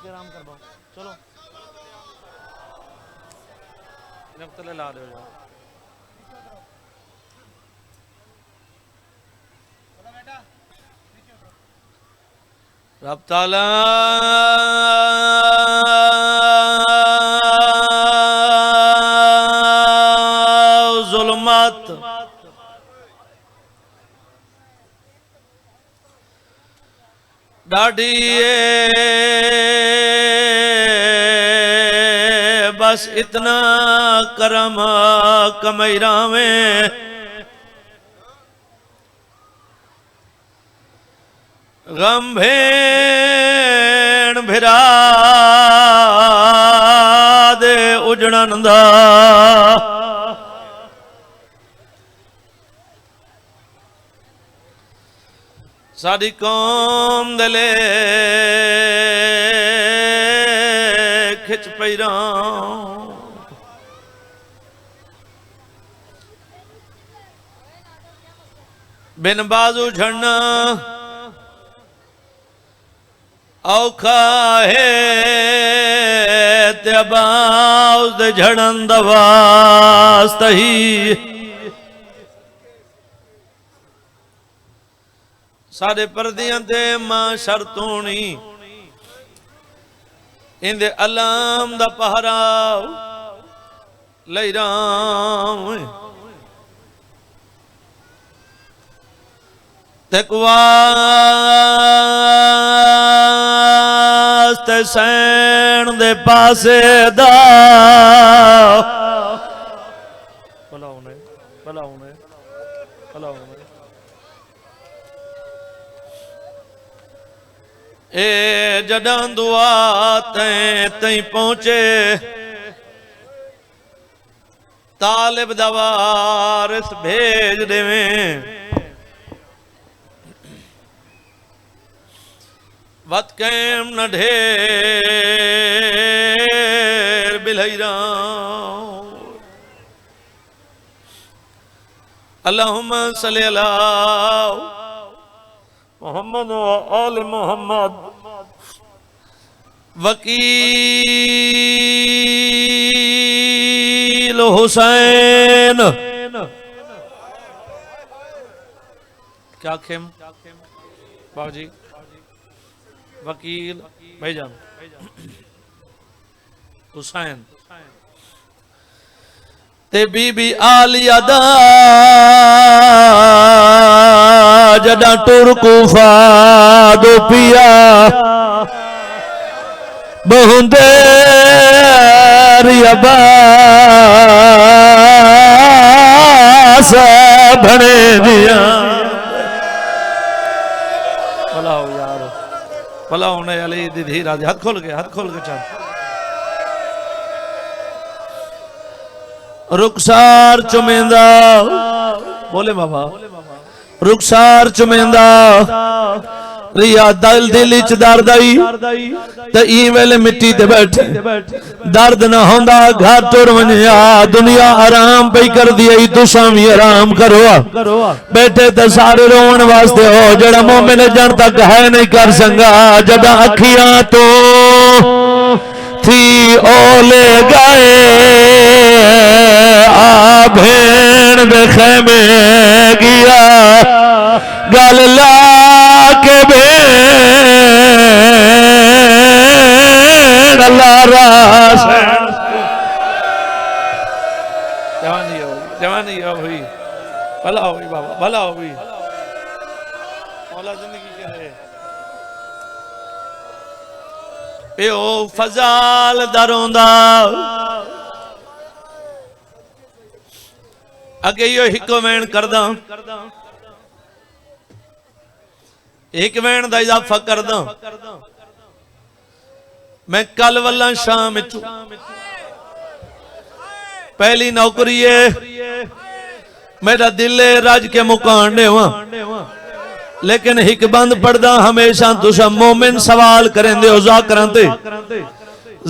के आराम कर पाओ। चलो तले ला दो यार। रब ताला जुल्मत डाडी बस इतना करम कमैरा में गम भेण भिरा दे उजड़न दा साडी कौम दले खिच पैरा बिन बाजू झड़ना औखा है त्याबाउद झड़न दवास्तही साढ़े परदियां ते मां शर्तोनी इंदे अलाम दा पहरा लई राम तकवास्ते सैन दे पासे दा ए जडां दुआ तई पहुंचे तालिब दवारिस भेज देवें वत कैम न ढेर बिलैरा अल्लाहुम्मा सल्ली अला मोहम्मद व आल मोहम्मद वकील हुसैन क्या खेम बाबूजी वकील भाईजान हुसैन ते बीबी आलिया दा जदा टुर कूफा दो पिया बहुंदे रियाबास बने दिया भला हो यार भला होने अली दीदी राज हाथ खोल के चल रुखसार चुमेंदा बोले बाबा रुखसार चुमेंदा रिया दिल दिल च दर्द आई ते ई वेले मिट्टी ते बैठे दर्द ना होंदा घर तुर वनिया दुनिया आराम पई कर दी तुसा भी आराम करो बैठे ते सारे रोवन वास्ते हो जड़ा मोमिन जन तक है नहीं कर संगा जदा अखियां तो थी ओले गए आ भेड़ दे खेमे गिया गल ला के भेड़ अल्लाह रास जवानी हो हुई भला हो गई बाबा भला हो गई मौला जिंदगी के रहे प्यो फजाल दरोंदा अगे यो हिको वेण करदा एक वेण दा इजाफा करदा मैं कल वाला शाम पहली नौकरी है मेरा दिल रज के मुकान देवा लेकिन हिक बंद पढ़दा हमेशा तुसा मोमिन सवाल करेंदे हो जाकिरां ते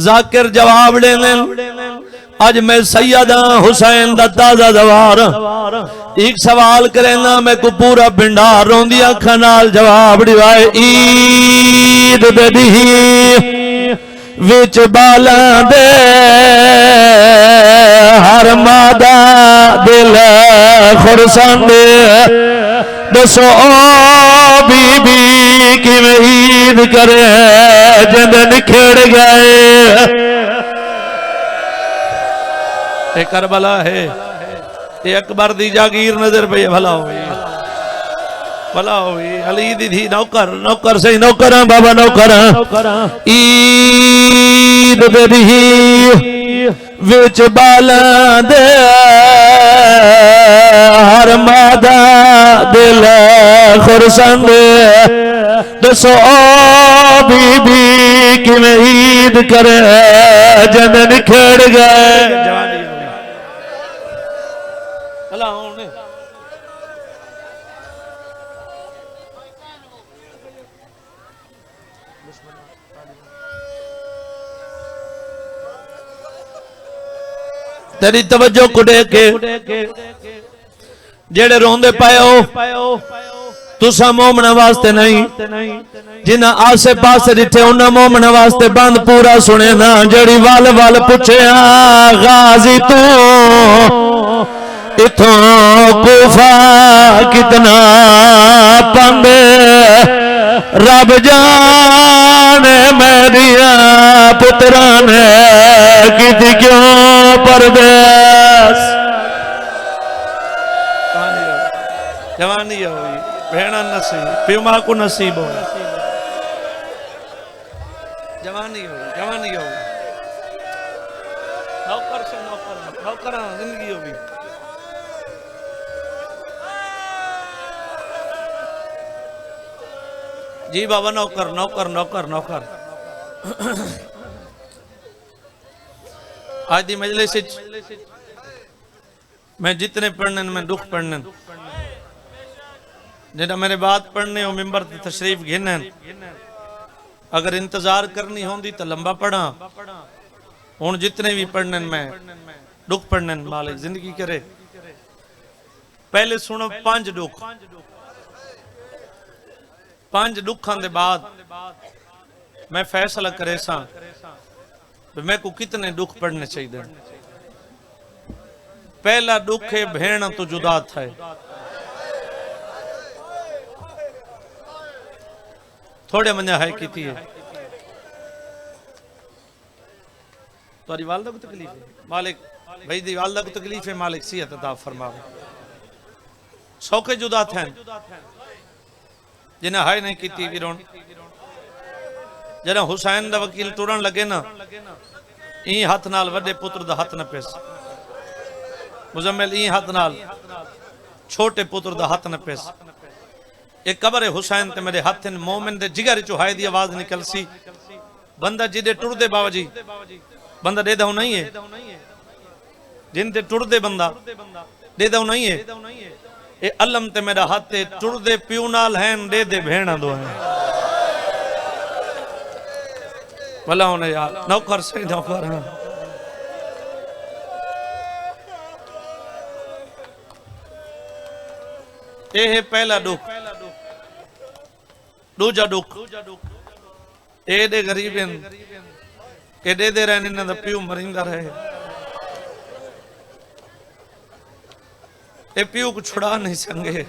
जाकिर जवाब देने आज मैं सैयदा हुसैन दा ताजा दवार एक सवाल करेना मैं को पूरा भिंडार रोंदी अखां नाल जवाब दिवाए ईद दे दी विच बालां दे हर मादा दिल खुरसंद दसो बीबी किवें ईद करे जिंद निखड़ गए। ये करबला है, ये अकबर दी जागीर नजर पे भला हुई, भला हुई। अली दी थी नौकर, नौकर सही नौकर बाबा नौकर। ईद दी विच बालां दे हर मादा दिल खुरसंद दसो बीबी किवें ईद करे जिंद निखड़ गए। तेरी तवज्जो को देख के जेड़े रोंदे पायो तुसा मोमना वास्ते नहीं, जिन्हें आसे पासे दिखे उन्हें मोमना वास्ते बंद पूरा सुने ना। जड़ी वल वल पूछे गाजी तू इथों कूफा कितना पंदे रब जाने मेरिया पुत्रा ने की क्यों परदेस। जवानी हुई भेड़ा नसीब प्युमा को नसीब हो, जवानी हुई जवानी हुई नौकर से नौकर नौकर जिंदगी होगी। जी बाबा नौकर नौकर नौकर नौकर। आज दी मजलिस मैं जितने पढ़ने मैं दुख पढ़ने जिन्हें मेरे बात पढ़ने हो मिंबर ते तशरीफ गिने। अगर इंतजार करनी होंदी तो लंबा पढ़ा, हुण जितने भी पढ़ने मैं दुख पढ़ने मालिक जिंदगी करे। पहले सुनो 5 दुख, 5 दुखां दे बाद मैं फैसला करे सा मैं को कितने दुख पढ़ने चाहिए। पहला दुख है भेड़ तो जुदा था। थोड़े मजा है की है तुम्हारी वालदा को तकलीफ है मालिक भाई दी वालदा को तकलीफ है मालिक सेहत अता फरमावे। सौखे जुदा थे जिन्हें हाय नहीं की विरोण जरा हुसैन दा वकील तुरन लगे ना ई हाथ नाल वड्डे पुत्र दा हाथ न पेस मुजम्मिल ई हाथ नाल छोटे पुत्र दा हाथ न पेस। एक कबर है हुसैन ते मेरे हाथ मोमिन दे जिगर चो हाय दी आवाज निकल सी बंदा जिदे टुरदे बाबा जी बंदा दे दो नहीं है जिन ते टुरदे बंदा दे दो नहीं है। ए अलम ते मेरा हाथ टुरदे प्यू नाल हैं दे दे भेणा दो हैं भला होने यार नौकर से नौकर। ये है पहला दुख। दूजा दुख ए दे गरीब के दे दे रहने ना प्यू मरिंदा रहे ए प्यू को छुड़ा नहीं संगे।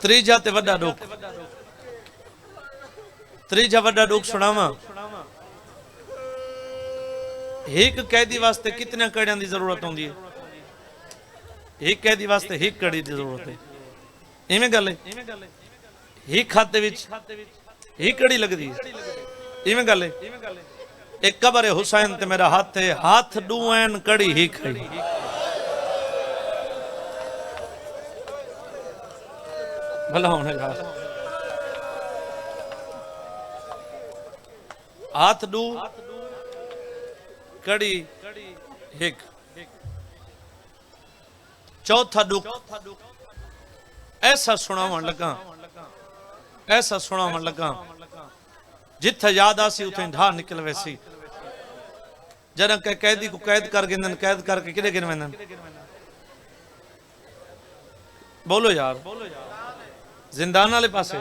त्रीजा ते वड्डा दुख त्रीजा वड्डा दुख सुनावा। एक कैदी वास्ते कितने कड़ियां की जरूरत होंदी है। एक कैदी वास्ते एक कड़ी की जरूरत है। इवें गल है एक खाते विच एक कड़ी लगदी है इवें गल है। एक कबर है हुसैन ते मेरा हाथ है हाथ डूएन कड़ी ही खाई। भला होने का हाथ डू कड़ी एक। चौथा दुख ऐसा सुनावन लगा ऐसा सुनावन लगा जिथे याद आसी उथे ढा निकल वैसी। जरा के कैदी को कैद कर गिनन कैद करके किदे गिन वेंदन बोलो यार जिंदान वाले पासे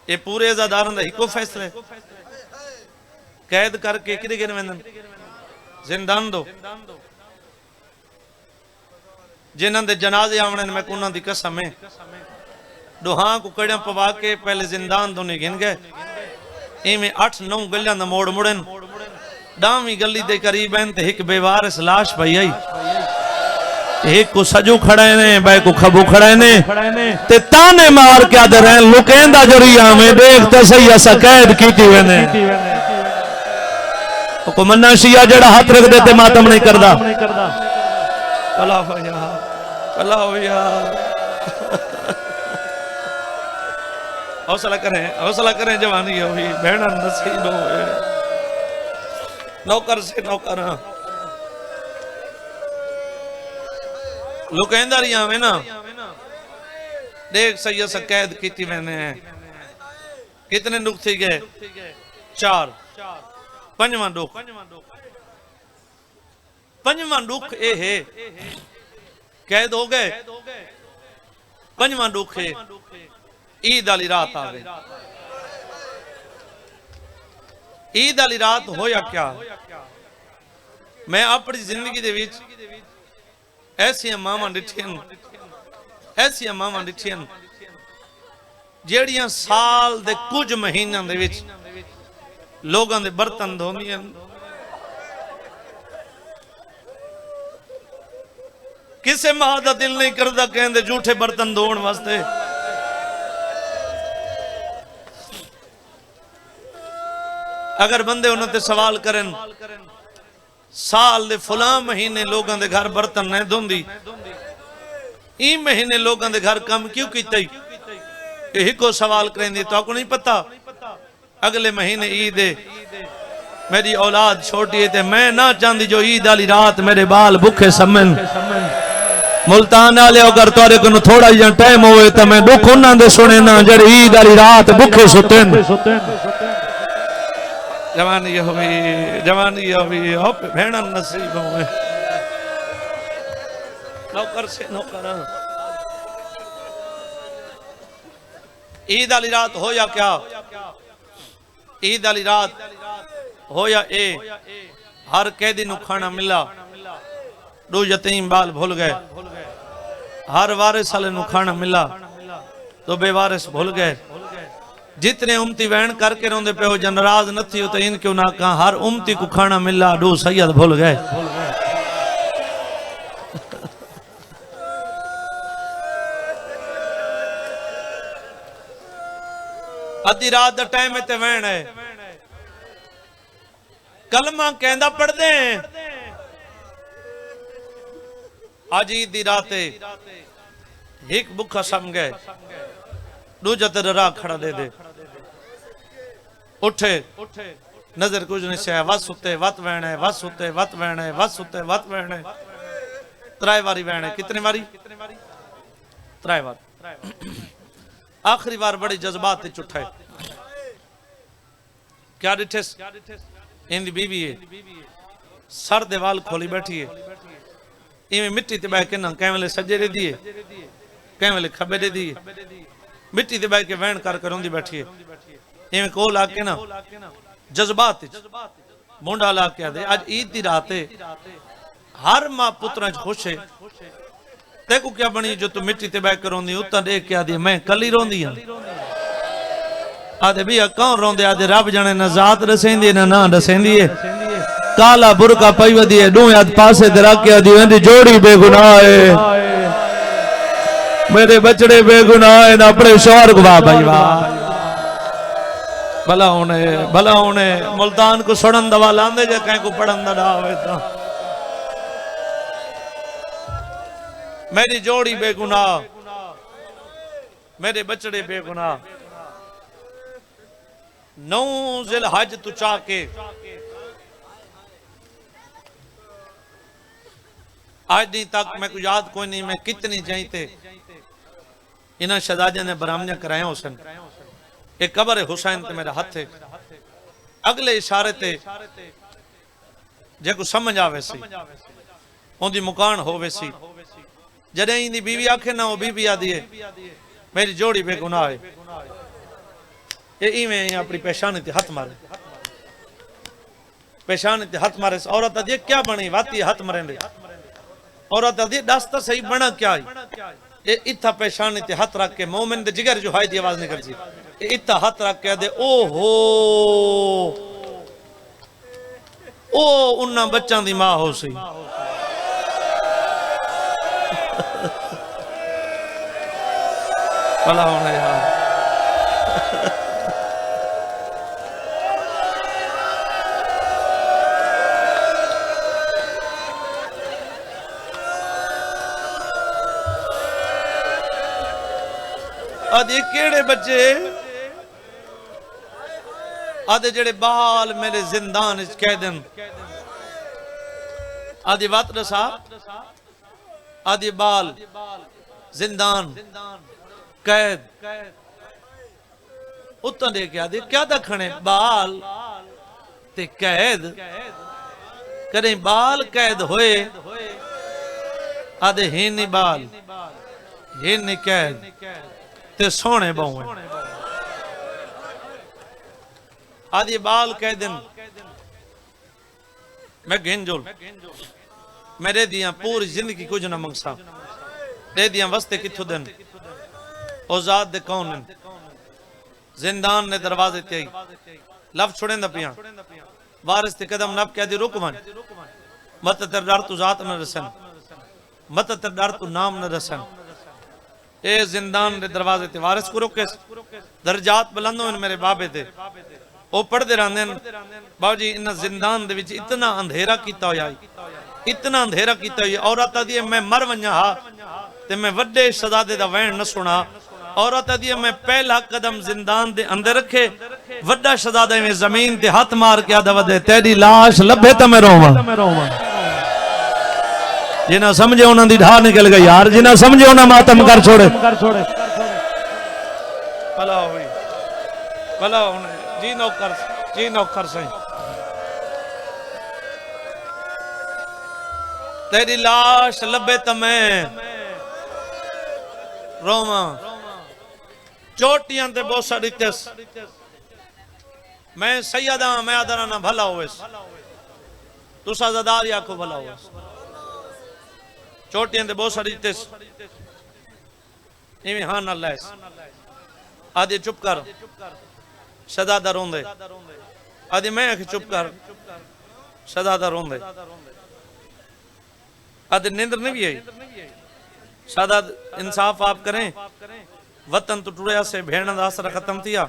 ये पूरे अजादारां दा इको फैसला है। कैद करके किदे गिन वेंदन जिंदान दो जिन्हां दे जनाजे आवणे मैं उन्हां दी कसम है दुहां को कड़ियां पवा के पहले जिंदान दो नहीं गिन गए। इवें 8-9 गलियां दा मोड़ मुड़न डावी गली दे करीब हैं ते एक बेवारस लाश पई आई। एक को सजू खड़े ने बै को खबू खड़े ने ते ताने मार के आदे रहन लुकेंदा जरिया में देखते सही असा कैद कीती वेने को मन्ना शिया जेड़ा हाथ रख देते मातम नहीं करदा भला हो यार भला हो यार हौसला करें जवानी होगी बहना नसीब होए नौकर से नौकर लुकेंदा रहिया में ना देख सही असा कैद कीती मैंने कितने दुख थी गए 4 पंजवां दुख ए है कैद हो गए। पंजवां दुख है ईद वाली रात आ गई। ईद वाली रात होया क्या मैं अपनी जिंदगी दे विच ऐसियां मावां डिठियां जेड़ियां साल दे कुछ महीनों दे विच लोगों दे बर्तन धोंदियां किसे मां दा दिल नहीं करदा कहंदे झूठे बर्तन धोण वास्ते। अगर बंदे उन्होंने सवाल करन साल दे फलां महीने लोगों दे घर बर्तन नहीं धोंदी ई महीने लोगों दे घर कम क्यों कीता यही को सवाल करेंदी तो आपको नहीं पता अगले महीने ईद है मेरी औलाद छोटी है ते मैं ना चाहती जो ईद वाली रात मेरे बाल भूखे समन मुल्तान वाले अगर तुहारे को थोड़ा जिहा टाइम होवे तो मैं दुख उन्हां दे सुने ना जेड़े ईद वाली रात भूखे सुतन। जवानी होवी भेड़ा नसीब होवे नौकर से नौकर। ईद वाली रात हो या क्या ईद वाली रात हो या ए हर कैदी नु खाना मिला 2 यतीम बाल भूल गए हर वारिस वाले नु खाना मिला तो बेवारिस भूल गए। जितने उम्मती वहन करके रोंदे पे हो जनराज नथी हो तो इन क्यों ना कहा हर उम्मती को खाना मिला 2 सैयद भूल गए। अद्धी रात दा टाइम ते वहन है कलमा कहंदा पढ़दे आज ईद दी रात एक भुखा सम गए दूजा तेरा राह खड़ा दे उठे नजर कुछ नहीं से वस सुते वत वहन है वस सुते वत वहन है वस सुते वत वहन है 3 बारी वहन है। कितने बारी 3 बार आखिरी बार बड़े जज्बात उठे क्या डिठे इंदी बीवी है सर दे वाल खोली बैठी है इवें मिट्टी ते बह के ना कै वेले सज्जे दे दिए कै वेले खब्बे दे दिए मिट्टी ते बह के वहन कर रोंदी बैठी है इवें कोल आके ना जज्बात मुंडा ला के आदे आज ईद दी रात है हर मां पुत्रां च खुश है तेको क्या बनी जो तू मिट्टी ते बह के रोंदी उता देख के आदे मैं कली रोंदी हां आदे भैया कौन रोंदे आदे रब जाने ना जात दसेंदी ना दसेंदी है काला बुरका पई वदी है 2 हाथ पासे ते रख के आदि वेंदी जोड़ी बेगुनाह है मेरे बचड़े बेगुनाह है ना अपने शौहर को वाह भाई वाह भला होने मुल्तान को सुनन दवा लांदे जे कहीं को पढ़न दा होवे तो मेरी जोड़ी बेगुनाह मेरे बचड़े बेगुनाह 9 ज़िलहज तू चा के आज दिन तक मैं को याद कोई नहीं मैं कितनी जाइते इन्हां शहजादियां ने बरामदियां कराया हुसैन एक कबर है हुसैन ते मेरा हाथ है अगले इशारे ते जे को समझ आवे सी ओंदी मुकान होवे सी जदे इंदी बीवी आखे ना वो बीवी आदी है मेरी जोड़ी बेगुनाह है ये इवें अपनी पेशानी ते हाथ मारे, पेशानी ते हाथ मारे। औरत आदि क्या बनी वाती हाथ मरेंदे, औरत आदि दस तो सही बना क्या ये इत्था पेशानी ते हाथ रख के मोमिन दे जिगर जो हाय दी आवाज निकल सी, इत्था हाथ रख के दे ओ हो ओ उन्ना बच्चों दी मां हो सी। भला होना यार आदे केड़े बच्चे आदे जेड़े बाल मेरे जिंदान कह दिन आदि बात रसा आदि बाल जिंदान कैद उत्तर दे क्या दखने बाल ते कैद करें बाल कैद होए आदे ही नहीं बाल ही नहीं कैद ते सोने बहुए आदि बाल कह दिन मैं गेंजोल मेरे दिया पूरी जिंदगी कुछ ना मंगसा दे दिया वस्ते किथों दिन औजाद दे कौन जिंदान ने दरवाजे ते लफ छुड़े न पिया वारिस ते कदम नब कह दी रुक मन मत तेरे डर तू जात न रसन मत तेरे डर तू नाम न रसन ए जिंदान दे दरवाजे ते वारिस को रोके दर्जात बुलंद होन मेरे बाबे ते ओ पढ़दे रहंदे बाबू जी इन जिंदान दे विच इतना अंधेरा कीता होया इतना अंधेरा कीता होया औरत दी मैं मर वन्या हा ते मैं वड्डे शहजादे दा वहन न सुना औरत दी मैं पहला कदम जिंदान दे अंदर रखे वड्डा शहजादा में जमीन ते हाथ मार के आदा वदे तेरी लाश लभे ते मैं रोवां जिन्हें समझे उन्होंने ढा निकल गई यार जिन्हें समझे उन्हें मातम कर छोड़े भला हुई भला जी नौकर सही तेरी लाश लबे तमें रोमा चोटियां ते बोसा दितेस मैं सैयदा मैं आदरा ना भला होवेस तुसा ज़दार या को भला होवेस चोटियां ते बहुत सारी दितेस इवें हां ना लैस आदि चुप कर शहजादा रोंदे आदि मैं आखे चुप कर शहजादा रोंदे आदि नींद नहीं भी आई शहजादा इंसाफ आप करें वतन तो टुड़िया से भेड़ दासरा खत्म थिया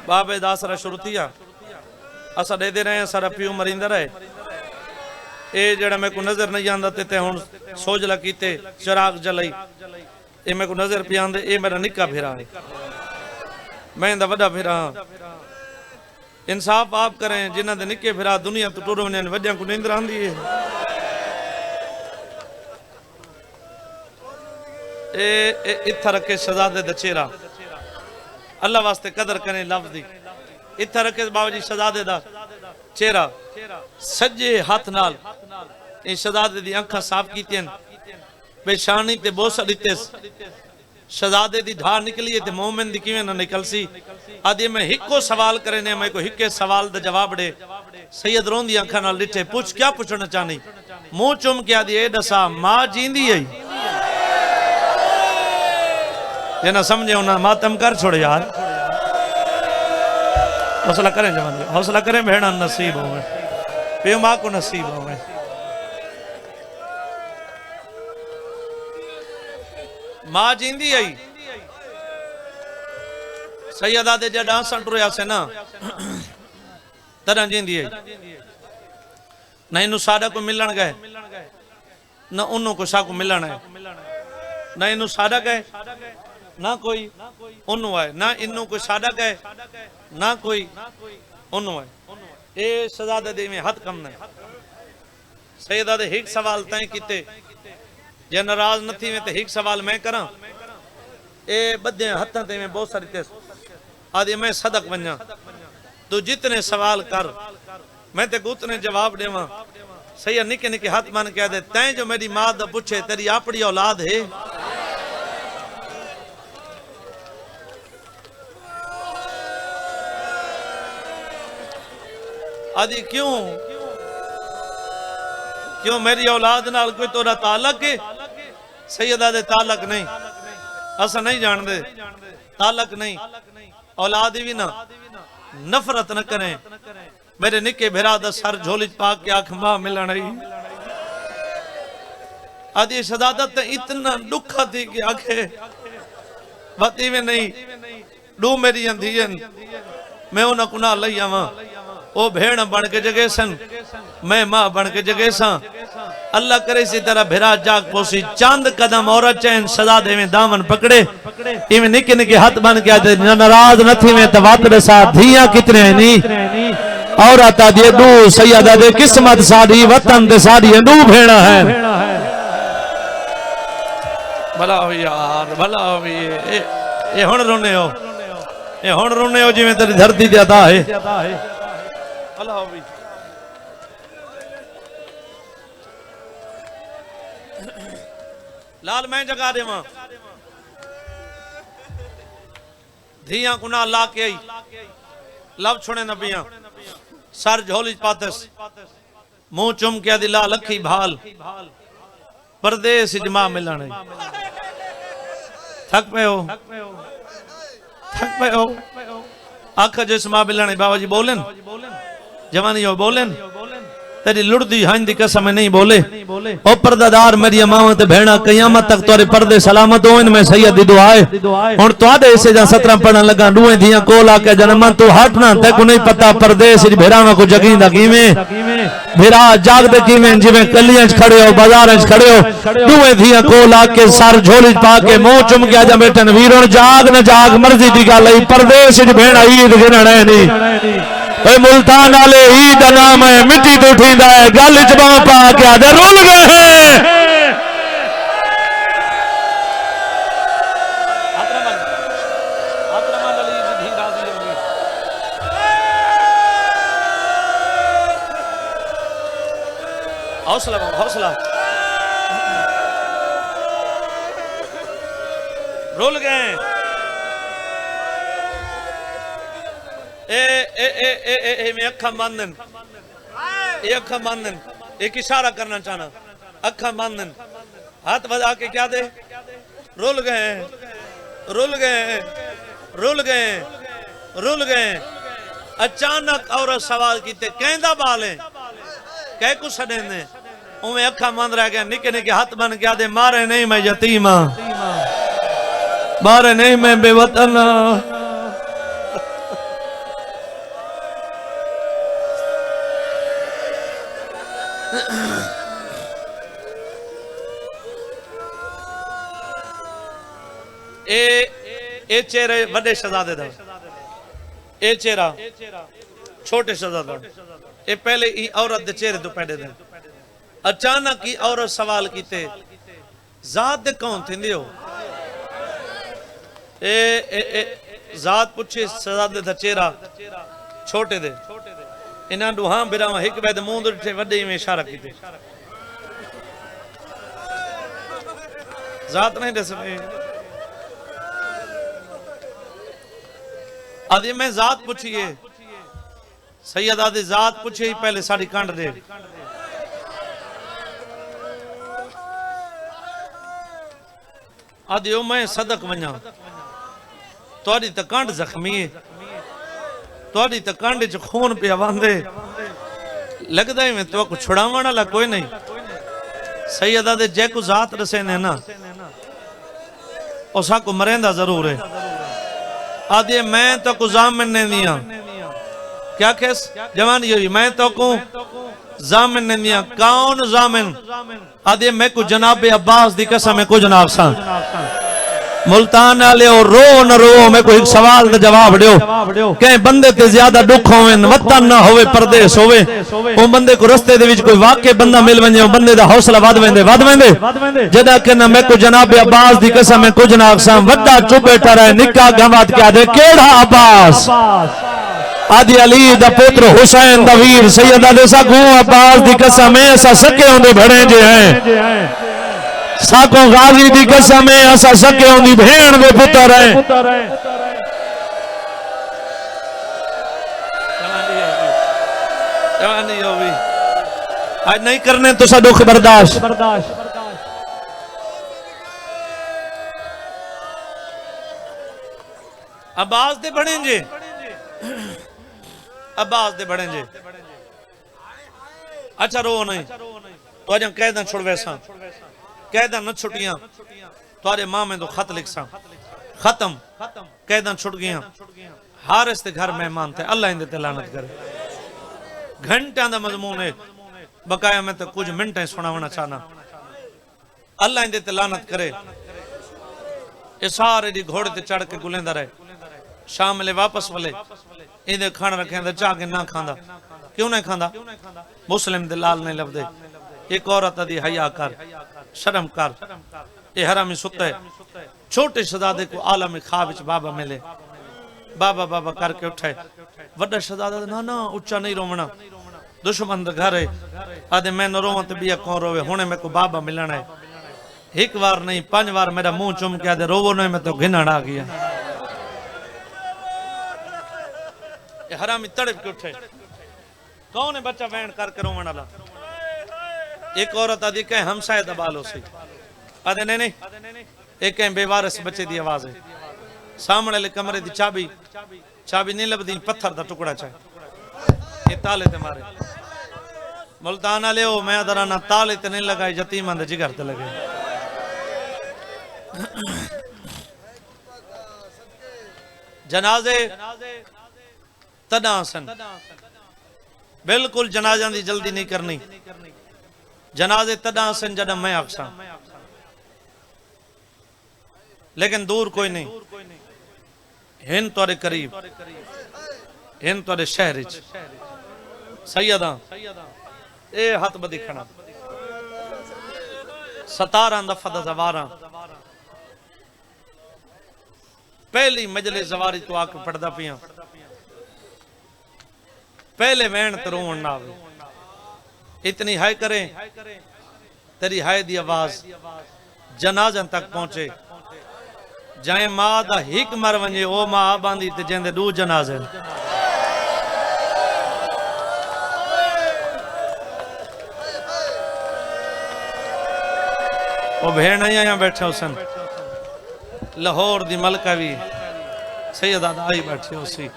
बाबे दासरा शुरू थिया असा दे दे रहे सारा पियो मरिंदा रहे ए जड़ा मैं को नजर नहीं आंदा ते हुन सोजला कीते चिराग जलाई ए मैं को नजर पे आंदे ए मेरा निक्का फिरा है मैं दा वड्डा फिरा इंसाफ आप करें जिन्हां दे निक्के फिरा दुनिया तो टुर वने वड्डियां को नींद आंदी है ए इत्था रखे शहजादे दा चेहरा अल्लाह वास्ते कदर करें लफ्ज़ दी इत्था रखे बाबा जी शहजादे दा चेहरा सज्जे हाथ नाल ए शहजादे दी अखां साफ कीतियां पेशानी ते बोसा दितेस शहजादे दी ढा निकली ते मोमिन दी किवें ना निकलसी आदि मैं हिको सवाल करने मैं को हिके सवाल दा जवाब दे सैयद रोंदी अखां नाल डिठे पूछ क्या पूछना चाहनी मुंह चुम के आदि ए दसा मां जींदी है जना समझे उन्हें मातम कर छोड़े यार हौसला करें जवान हौसला करें भेड़ा नसीब होवे प्यो मां को नसीब होवे मां जींदी आई सैयदा दे जड़ा डांसन टुरया से ना तरह जींदी आई ना इनू सादा को मिलन गए ना उन्हों को सा को मिलन है ना इनू सादा गए ना कोई उन्हों आए ना इनू कोई सादा गए ना कोई उन्हों आए ए शहजादे दे में हद कम ने सैयदा दे एक सवाल तय कीते जे नाराज न थी में ते एक सवाल मैं करा ए बदे हथां ते में बहुत सारी ते आदि मैं सदक वन्या तू जितने सवाल कर मैं ते उतने जवाब देवा सैयद निके निके हाथ मान कह दे तैं जो मेरी मां दा पूछे तेरी अपनी औलाद है आदि क्यों क्यों मेरी औलाद नाल कोई तोरा तालक है? सैयदा दे तालक नहीं, असा नहीं जानते, तालक नहीं, औलाद भी ना, नफरत न करें। मेरे निके भेरा दा सर झोली पा के आख मां मिलन आई। आदि शहादत इतना दुखा थी कि आखे बती में नहीं डू मेरी अंधियन मैं उन कुना लई आवा। ओ भेण बन के जगे सन, मैं मां बन के जगे सा। अल्लाह करे इसी तरह भेरा जाग पोसी चांद कदम औरत चैन सदा दे में दामन पकड़े। इवें निके निके हाथ बन के आते नाराज न थी में तवात दे साथ धिया कितने नहीं औरत दे दू सैयदा दे किस्मत साडी वतन दे साडी दू भेणा है। भला हो यार, भला हो। ये हुण रोने हो, ये हुण रोने हो जिवें तेरी धरती दे अदा है। भला हो भी लाल मैं जगा देवा धिया कुना ला के आई लब छुने नबिया सर झोली पातस मुंह चुम के दिला लखी भाल परदेस इजमा मिलने थक पे हो, थक पे हो। आख जिसमा मिलने बाबा जी बोलन जवानी हो बोलन तेरी लुड़दी हंज दी कसम नहीं बोले। ओ पर्दादार मेरी मां ते भेणा कयामत तक तोरे पर्दे सलामत हो। इनमें सैयद दी दुआ है। हुन तोडे इसे जा 17 पढ़न लगा दुए दियां कोल आके जन्म तू हटना ते को नहीं पता परदेस विच भेरावां को जगींदा कीवें भेरा जागदे कीवें जिवें कलियां च खड़े हो बाजार च खड़े हो। दुए दियां कोल आके सर झोली पा के मुंह चुम के आजा बैठन वीरों जाग न जाग मर्जी दी गल है। परदेस विच भेणा ईद गिनना नहीं मुल्तान वाले ईद नाम है मिट्टी तो उठींदा है गल च बां पा के आदे रुल गए हैं। हौसला हौसला रुल गए। ए ए ए ए ए ए मैं अखा मानन ये अखा मानन एक इशारा करना चाहना अखा मानन हाथ बजा के क्या दे रुल गए रुल गए रुल गए रुल गए। अचानक औरत सवाल कीते कहंदा बाले कह कुछ छडेंदे उवें अखा मंद रह गया। निके निके हाथ बन के आदे मारे नहीं मैं यतीम मारे नहीं मैं बेवतन। ए चेहरे बड़े शहजादे दा ए चेहरा छोटे शहजादा ए पहले ई औरत दे चेहरे तो पैदे दे। अचानक ही औरत सवाल कीते जात दे कौन थिंदे हो? ए ए ए जात पूछे शहजादे दा चेहरा छोटे दे इना दुहा बिरावा एक बैद मुंह दे वडे में इशारा कीते जात नहीं दस आदि मैं जात पूछिए सैयद आदि जात पूछे पहले साड़ी कांड दे। आदि ओ मैं सदक वना तोड़ी त कांड जख्मी है तोड़ी त कांड च खून पे वांदे लगदा है मैं तो को छुड़ावण वाला कोई नहीं। सैयद आदि जेको जात रसे ने ना ओसा को मरेंदा जरूर है। आदि मैं तो को जामिन ने दिया क्या केस जवानी हुई मैं तो को जामिन ने दिया कौन जामिन? आदि मैं को जनाबे अब्बास दी कसम कुछ ना सा मुल्तान वाले रो न रो मैं कोई सवाल का जवाब दियो कहीं बंदे ते ज्यादा दुख होवे वतन ना होवे परदेस होवे ओ बंदे को रस्ते दे विच कोई वाकई बंदा मिल वने ओ बंदे दा हौसला वध वेंदे जदा के ना मैं को जनाब अब्बास दी कसम में कुछ ना अक्सम वड्डा चुप बैठा रहे निका गवात के आदे केड़ा अब्बास? आदि अली दा पुत्र हुसैन दा वीर सैयद अली साकू अब्बास दी कसम में असा सके होंदे भड़े जे हैं साको गाजी दी कसम है असा सके होंदी भेण दे पुत्र है। जवानी हो भी आज नहीं करने तो सा दुख बर्दाश्त अब्बास दे बने जे अब्बास दे बने जे अच्छा रो नहीं तो अज कैदा छुड़ वैसा कैदा न छुटियां तुरे मामे तो खत लिख सा खत्म कैदा छुट गया हारिस के घर मेहमान थे अल्लाह इंदे ते लानत करे घंटिया का मजमून है बकाया मैं तो कुछ मिनट सुनावना चाहना अल्लाह इंदे ते लानत करे ये सारे दी घोड़े ते चढ़ के गुलेंदा रहे शाम ले वापस वाले इधर खाना रखे चाह के ना खांदा क्यों नहीं खांदा मुस्लिम दे लाल नहीं लभदे एक औरत दी हया कर शर्म कर ये हरामी सुते छोटे शहजादे को आलम ख्वाब विच बाबा मिले बाबा बाबा करके उठे वड्डा शहजादा ना ना उच्चा नहीं रोवना दुश्मन दे घर है आदे मैं न रोवां ते बिया कौन रोवे हुणे मेरे को बाबा मिलना है एक बार नहीं 5 बार मेरा मुंह चुम के आदे रोवो नहीं मैं तो घिनण आ गया ये हरामी तड़प के उठे कौन है बच्चा वैन करके रोवण वाला एक औरत आदि कहे हमसाए दबा लो सी आदे नहीं नहीं एक कहे बेवारस बच्चे दी आवाज है सामने वाले कमरे दी चाबी नहीं लभदी पत्थर दा टुकड़ा चाहे ये ताले ते मारे मुल्ताना ले ओ मैं दराना ताले ते नहीं लगाई यतीमां दे जिगर ते लगे जनाजे तदा सन बिल्कुल जनाजा दी जल्दी नहीं करनी जनाजे तदा सन जदा मैं आखसा लेकिन दूर कोई नहीं हिंद तोरे करीब हिंद तोरे शहर सैयदा ए हाथ बदी खड़ा 17 दफा दा जवारा पहली मजले जवारी तो आके पढ़दा पिया पहले वैन तो रोन ना आवे इतनी हाय करे तेरी हाय दी आवाज जनाजन तक पहुंचे जाए मां दा हिक मर वंजे ओ मां बांदी ते जेंदे 2 जनाजे ओ भेण यहाँ बैठे हुसन लाहौर दी मलका भी सैयदा आई बैठे उसी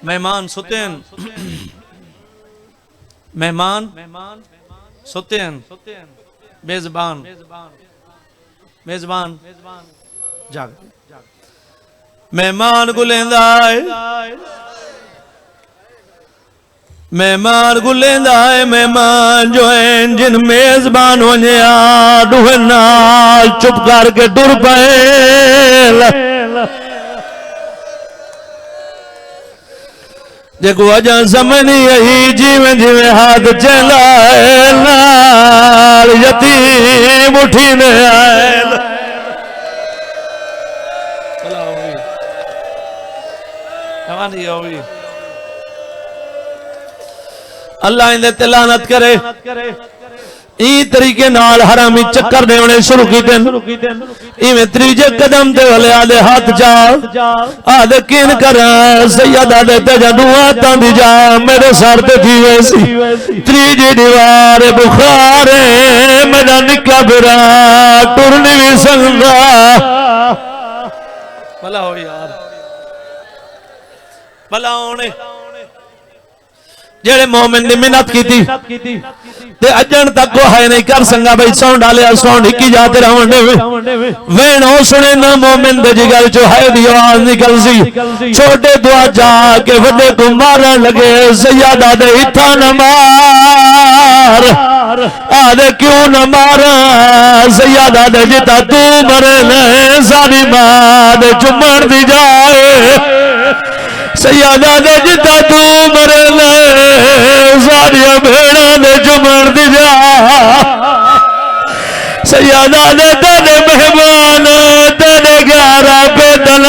मेहमान सुतेन मेहमान सुतेन मेजबान मेजबान जाग मेहमान गुलेंदा है मेहमान गुलेंदा है मेहमान जो है जिन मेजबान होने दुहे नाल चुप करके टुर पे देखो अजा समझ नहीं आई जीवे जीवे हाथ चला नाल यतीम उठी ने आए अल्लाह इंदे ते लानत करे ई तरीके नाल हरामी चक्कर देने शुरू कीते इवें त्रीजे कदम ते वाले आदे हाथ जा आदे किन कर सैयदा दे ते जदू हाथां दी जा मेरे सर ते थी वैसी त्रीजी दीवार बुखार मेरा निक्का बिरा टुर नहीं सकदा भला हो यार भला होने जेड़े मोमिन ने मिन्नत की ते अजन तक को है नहीं कर संगा भाई सौं डाले सौं हिकी जाते रहने वेण हो सुने ना मोमिन दे जिगर जो है दी आवाज निकल सी छोटे दुआ जाके बड़े को मारन लगे सैयदा दे इथा न मार आदे क्यों न मार सैयदा दे जिता तू मरे ले सारी मां दे चुम्मण दी जाए सैयदा दे जिता तू मरे ले सारिया भेड़ा दे चुमण दी जा सैयदा दे तेरे मेहमान तेरे 11 पैदल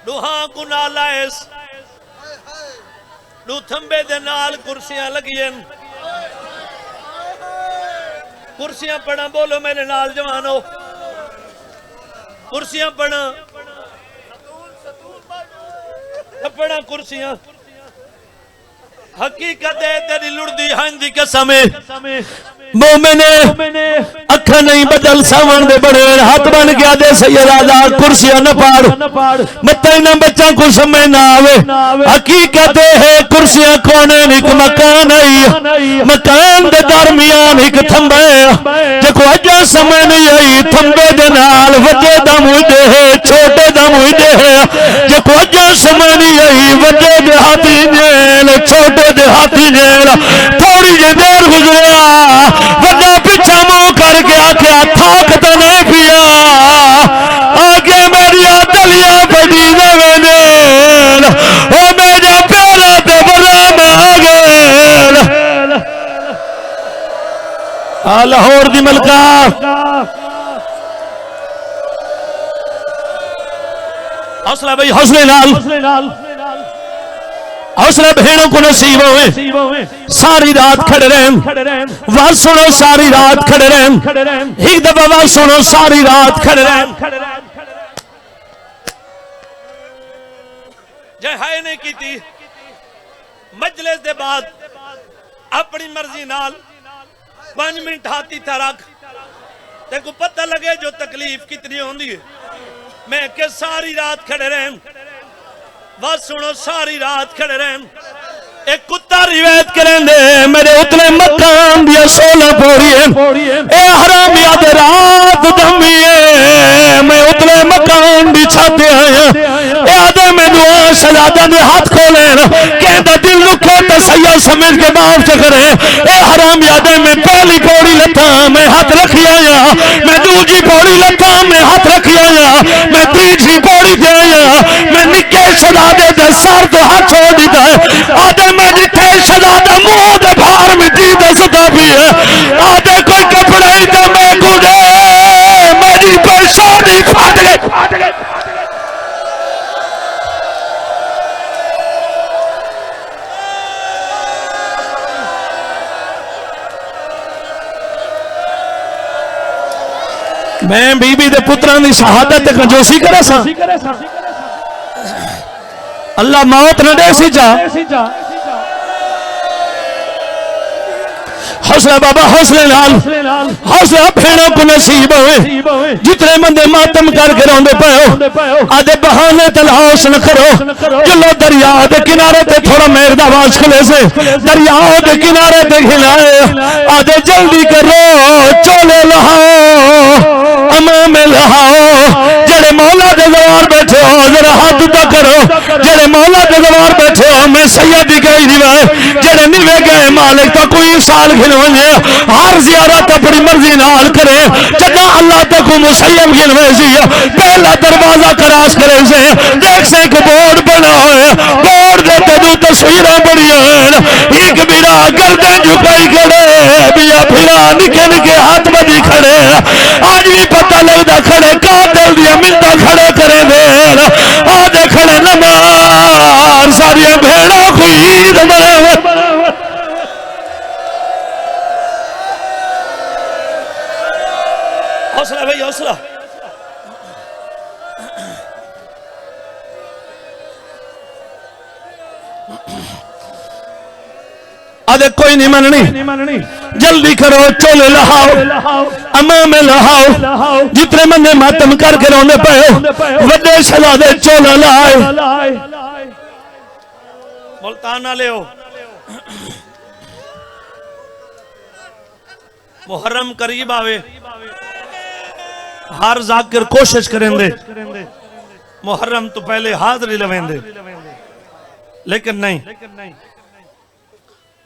दुहा कुनालाइस दू थंबे दे नाल कुर्सियां लगियां कुर्सियां पढ़ा बोलो मेरे नाल जवानो कुर्सियां पढ़ा पढ़ा कुर्सियां हकीकत है तेरी लुड़दी हंज दी कसम है मोमिने अखा नहीं बदल सावन दे बड़े हाथ बन गया दे सैयदा कुर्सियां न पाड़ मत ना बच्चा को समय ना आवे हकीकत है कुर्सियां कौन एक मकान आई मकान दे दरमियान एक थंबा देखो अजा समय नहीं आई थंबे दे नाल वड्डे दा मुंडे है छोटे दा मुंडे है देखो अजा समय नहीं आई वड्डे दे हाथी जेल छोटे दे हाथी जेल थोड़ी जी देर गुजरिया वड्डा पिछा मुंह करके आख्या थाक तो नहीं पिया आगे मेरी दलिया बड़ी नवेल ओ मेरे प्यारा ते बड़ा आ गए लाहौर दी मलका हौसला भाई हौसले नाल हौसला भेड़ों को नसीब होवे सारी रात खड़े रहें वाज सुनो सारी रात खड़े रहें एक दफा वाज सुनो सारी रात खड़े रहें जय हाय ने की थी मजलिस दे बाद अपनी मर्जी नाल 5 मिनट हाथी था रख तेको पता लगे जो तकलीफ कितनी होंदी है मैं के सारी रात खड़े रहें बस सुनो सारी रात खड़े रहें एक कुत्ता रिवायत करेंदे मेरे उतले मकान दिया 16 पौड़ी है ए हरामिया दे रात दमी है मैं उतले मकान दी छत आया ए आदे मैनू शहजादा ने हाथ खोले कहंदा दिल दुखो ते सैयद समझ के माफ च करे ए हरामिया दे मैं पहली पौड़ी लथा मैं हाथ रखी आया मैं दूसरी पौड़ी लथा मैं हाथ रखी आया मैं तीसरी पौड़ी पे आया मैं निके शहजादे दे सर तो हाथ छोड़ दिता है आदे मैं जिथे शहजादा मुंह दे बाहर मिट्टी दसदा भी है आदे कोई कपड़ा ही तो मैं गुदे मेरी पेशानी फट गई मैं बीबी दे पुत्रां दी शहादत ते कंजूसी करे सा अल्लाह मौत न दे सी जा हौसला बाबा हौसले नाल हौसला भेड़ों को नसीब होवे जितने बंदे मातम करके रोंदे पाओ आदे बहाने तलाश न करो चलो दरिया दे किनारे ते थोड़ा मेर दा आवाज खुले से दरिया दे किनारे ते खिलाए आदे जल्दी करो चोले लहाओ अमाम लहाओ जेड़े मौला दे दरबार बैठे हो जरा हाथ उठा करो जेड़े मौला दे दरबार बैठे हो मैं सैयद दी गई रिवायत जेड़े निवे गए मालिक ता कोई साल खिलवाने हर जियारत अपनी मर्जी नाल करे जदा अल्लाह तक मुसैयम गिनवे सी पहला दरवाजा क्रॉस करे से देख से एक बोर्ड बना है बोर्ड दे तू तस्वीरां बड़ियां हैं एक बिरा गर्दन झुकाई खड़े बिया फिरा निके निके हाथ बदी खड़े आज भी पता लगदा खड़े कातिल दी मिन्नतां खड़े करे दे आज खड़े नमार सारी भेड़ा को ईद मनावे हौसला भाई हौसला अरे कोई नहीं मननी जल्दी करो चोले लहाओ अमा में लहाओ जितने बंदे मातम करके रोने पाओ वड्डे शहजादे चोला लाए मुल्तान ना ले मुहर्रम करीब आवे हर जाकिर कोशिश करेंदे मुहर्रम तो पहले हाजिरी लवेंदे लेकिन नहीं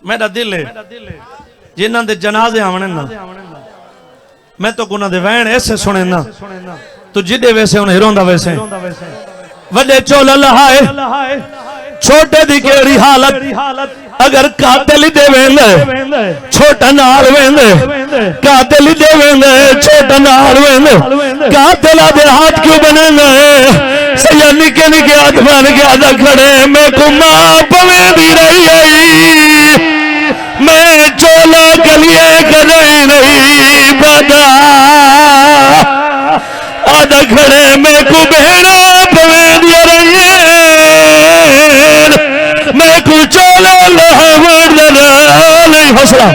मेरा दिल है जिन्हां दे जनाजे आवणे ना मैं तो गुना दे वहन ऐसे सुने ना तू जिदे वैसे उन हिरोंदा वैसे वड्डे चोला लहाए छोटे दी केड़ी हालत अगर कातिल दे वेंदे छोटा नाल वेंदे कातिल दे वेंदे छोटा नाल वेंदे कातिल दे हाथ क्यों बने सैया निके निके हाथ बन के आदा खड़े मैं को मां पवे दी रही आई मैं चोला गलिए कदे नहीं बदा आदा खड़े मैं को भेड़ा पवे दी रही मैं को चोला लहवर नहीं हौसला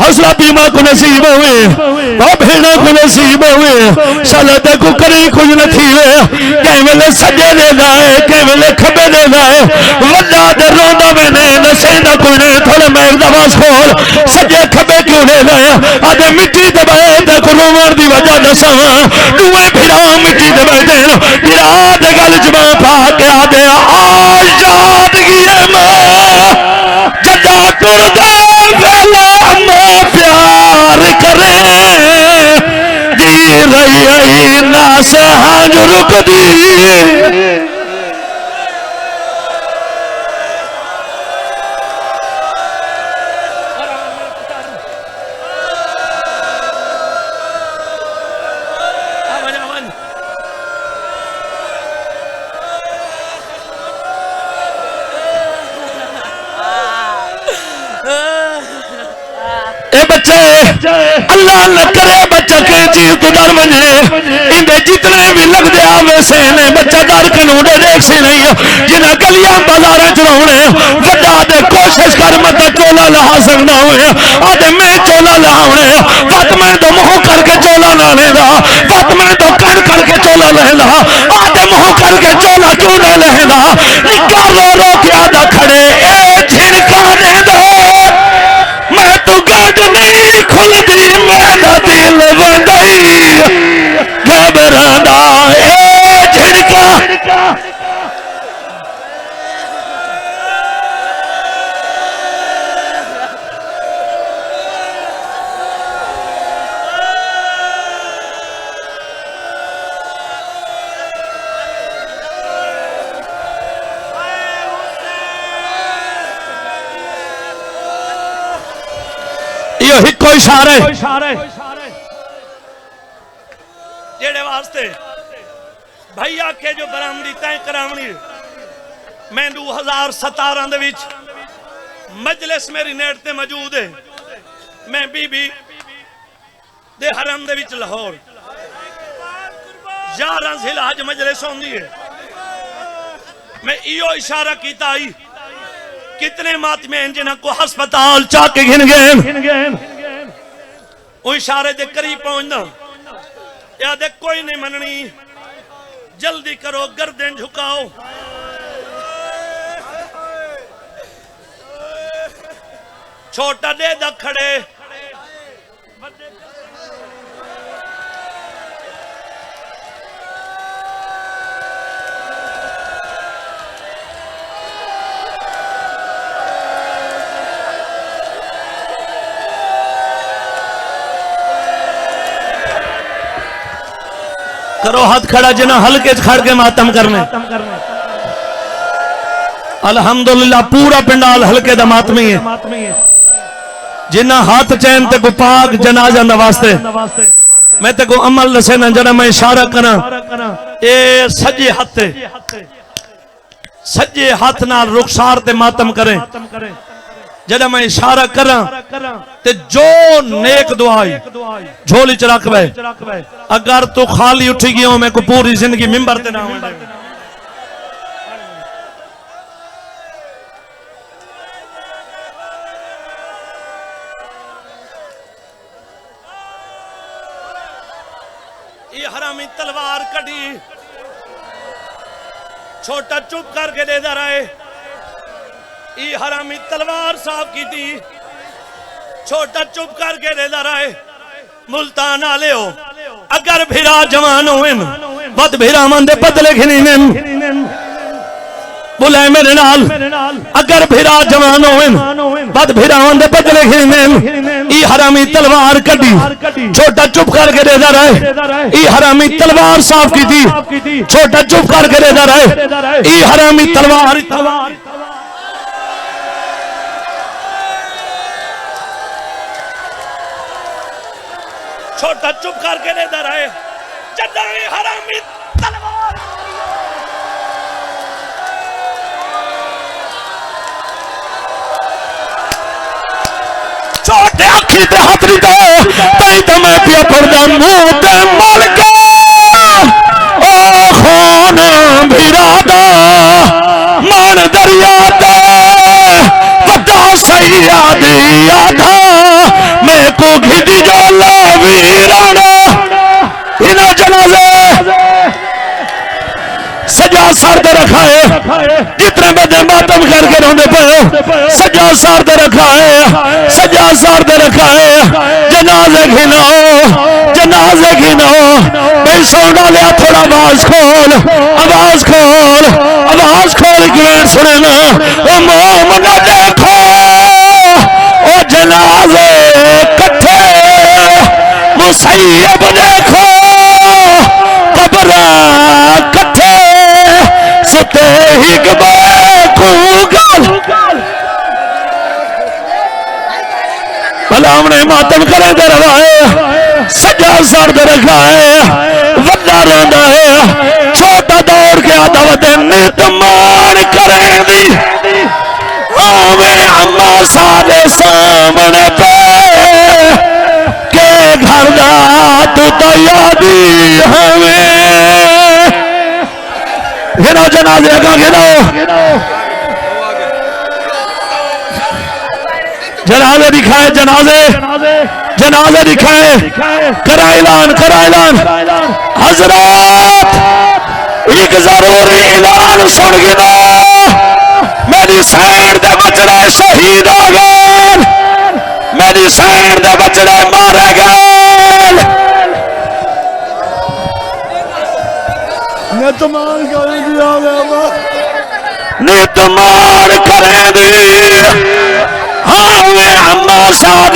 हौसला बीमा को नसीब हुए भेड़ा को नसीब हुए साला देखो करी कुछ न थी कई वेले सजे दे लाए कई वेले खबे दे लाए वड्डा ते रोंदा मैंने नसेंदा कोई ने थोड़े मैग दा वास खोल सजे खबे क्यों दे लाए आदे मिट्टी ते बहे ते को रोवण दी वजह दसा दुए फिरा मिट्टी ते बैठे फिरा दे गल जमा पा के आदे आजादगी मां जदा टुरदा वेला मां प्यार करे जी रही आई ना सहज रुकदी अल्लाह न करे बच्चा के चीज तो डर मने इंदे जितने भी लगते आवे से ने बच्चा डर कनूने देख से नहीं जिन्हें गलियां बाजार चलाने वड्डा दे कोशिश कर मत चोला लहा सकना हुए आदे मैं चोला लहावने वत मैं तो मुंह करके चोला लाने दा वत मैं तो कन करके चोला लहदा आदे मुंह करके चोला क्यों न लहदा निका रो रो के आदा खड़े ए झिड़का दे दो मैं तू गज नहीं खुलदी मेरा दिल वंदई घबरांदा ए झिड़का हिको इशारे जेड़े वास्ते भैया के जो बरामदी तय करावनी मैं 2017 दे विच मजलिस मेरी नेट ते मौजूद है मैं बीबी दे हरम दे विच लाहौर 11 जिलहज मजलिस होंदी है मैं इयो इशारा कीता आई कितने मातमे हैं जिन्हां को हस्पताल चाके गिन गए वो इशारे दे करीब पहुंचना या दे कोई नहीं मननी जल्दी करो गर्दन झुकाओ छोटा दे दा खड़े करो हाथ खड़ा जिन्हें हल्के खड़ के मातम करने अल्हम्दुलिल्लाह पूरा पिंडाल हल्के दा मातमी है जिन्ना हाथ चैन ते को पाक जनाजा नवास्ते मैं ते को अमल दसे ना जरा मैं इशारा करा ए सज्जे हाथ नाल रुखसार ते मातम करे जदा मैं इशारा करा ते जो नेक दुआई झोली च रख वे अगर तू खाली उठी गयो मैं को पूरी जिंदगी मिंबर ते ना होवे ये हरामी तलवार कड़ी छोटा चुप करके दे दे रहे ये हरामी तलवार साफ की थी छोटा चुप करके दे दे रहे मुल्तान आले हो अगर भिरा जवान होवे बद भिरा मन दे बदले खिनी बुलाए मेरे नाल अगर भिरा जवान होवे बद भिरा मन दे बदले खिनी ई हरामी तलवार कड़ी छोटा चुप करके दे दे रहे ई हरामी तलवार साफ की थी छोटा चुप करके दे दे रहे ई हरामी तलवार छोटा चुप करके दे दे रहे जदा हरामी छोटे अखी ते हाथ नहीं दे तई तो मैं पिया पड़दा मुंह ते मल के ओ खाना बिरादा मान दरिया दे वड्डा सैया दी आधा मैं को घिदी जो ला वीराना इना जनाजे सजा सर दे रखा है जितने बदे मातम करके रोंदे पे सजा सर दे रखा है सजा सर दे रखा है जनाजे गिनो भाई सोना लिया थोड़ा आवाज खोल क्यों सुने ना ओ मोम ना देखो ओ जनाजे कट्ठे मुसैयब देखो कब्र कट्ठे सुते ही भला हमने मातम करे दे रहा है सजा सर दे रखा है वड्डा रोंदा है छोटा दौड़ के आता वते नित मान करेंदी आवे अम्मा सादे सामने पे के घर दा तू तो यादी हमें गिनो जनाजे का गिनो जनाजे दिखाए जनाजे दिखाए करा ऐलान हजरत एक जरूरी ऐलान सुन गिनो मेरी सैन दे बचड़े शहीद हो गए मेरी सैन दे बचड़े मारे गए नितमान करे दी हाँ अम्मा साद